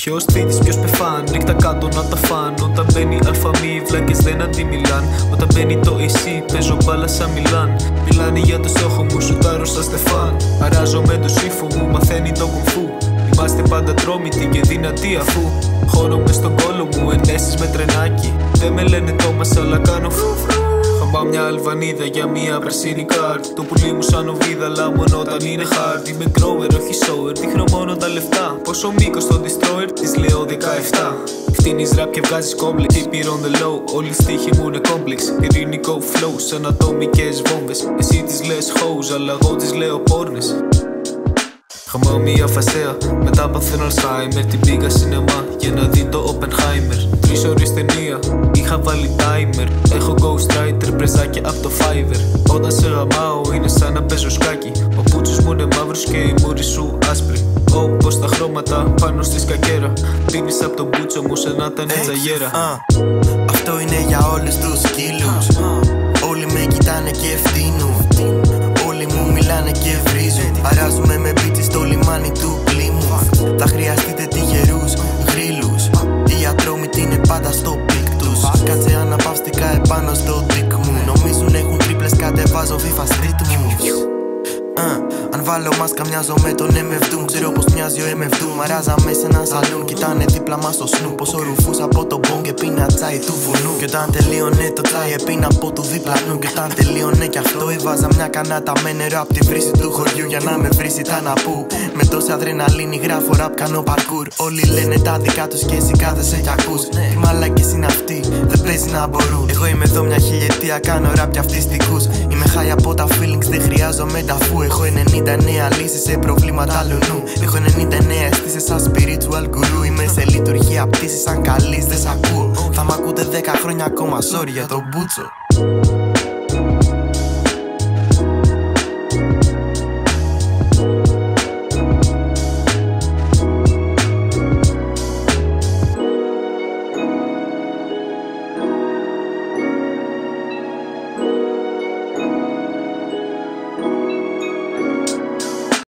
Ποιος τρίτης, ποιος πεφάν, νύχτα κάτω να τα φαν. Όταν μπαίνει αλφαμή, οι βλάκες δεν αντιμιλάν. Όταν μπαίνει το εσύ, παίζω μπάλα σαν Μιλάν. Μιλάνε για το στόχο μου, σουτάρω σαν Στεφάν. Αράζω με το σύφο μου, μαθαίνει το κουμφού. Είμαστε πάντα τρόμητοι και δυνατοί αφού χώρο μες στον κόλο μου, ενέσεις με τρενάκι. Δεν με λένε Τόμας αλλά κάνω φουφρου. Χαμπά μια Αλβανίδα για μια πρασίνη κάρτ. Το πουλί μου σαν οβίδα, αλλά μόνο όταν είναι hard. Είμαι grower, όχι shower, δείχνω μόνο τα λεφτά. Πόσο μήκος στο destroyer, της λέω 17. Φτύνεις ραπ και βγάζεις complex. Keep it on the low, όλοι οι στίχοι μου είναι complex. Ειρηνικό flow, σαν ατομικές βόμβες. Εσύ τις λες hoes, αλλά εγώ τις λέω πόρνες. Χαμάω μια φασέα, μετά παθαίνω Alzheimer. Την πήγα σινεμά για να δει το Oppenheimer. 3 ώρες ταινία, είχα βάλει timer. Έχω ghostwriter, πρεζάκια απ' το Fiverr. Όταν σε γαμάω είναι σαν να παίζω σκάκι. Ο πούτσος μου είναι μαύρος και η μούρη σου άσπρη. Όπως τα χρώματα πάνω στη σκακέρα. Πίνεις απ' τον μπούτσο μου σαν να ήταν τζαγέρα. Αυτό είναι για όλους τους σκύλους. Όλοι με κοιτάνε και ευθύνουν. Όλοι μου μιλάνε και βρίζουν. Αράζουμε με μπίτσες στο λιμάνι του Plymouth. Θα χρειαστείτε τυχερούς γρίλους. Οι ατρόμητοι είναι πάντα στο πικ τους. Κάτσε αναπαυστικά επάνω στο τικ μου. Νομίζουν έχουν τρίπλες, κατεβάζω FIFA Street μου. Αν βάλω μάσκα μοιάζω με τον MF Doom. Ξέρω πως μοιάζει ο MF Doom. Αράζαμε σε ένα σαλούν, κοιτάνε δίπλα μας στο σνου. Πόσο ρουφούς από τον μπον και πίνα τσάι του βουνού. Κι όταν τελείωνε το τσάι επίνα από του διπλανού. Κι όταν τελείωνε κι αυτό έβαζα μια κανάτα με νερό απ' τη βρύση του χωριού για να με βρίσει τα να πού. Με τόση αδρεναλίνη γράφω ραπ, κάνω parkour. Όλοι λένε τα δικά τους και εσύ κάθεσαι κι ακούς. Τι μαλάκες είναι αυτοί, δεν παίζει να μπορούν. Εγώ είμαι εδώ μια χιλιετία, κάνω ραπ κι αυτιστικούς. Είμαι high από τα feelings, δεν χρειάζομαι τα φου. Έχω 99 λύσεις σε προβλήματα λουνού. Έχω 99 αισθήσεις σαν spiritual guru. Είμαι σε λειτουργία πτήσης, αν καλείς δεν σ' ακούω. Θα μ' ακούτε 10 χρόνια ακόμα, sorry για τον μπούτσο.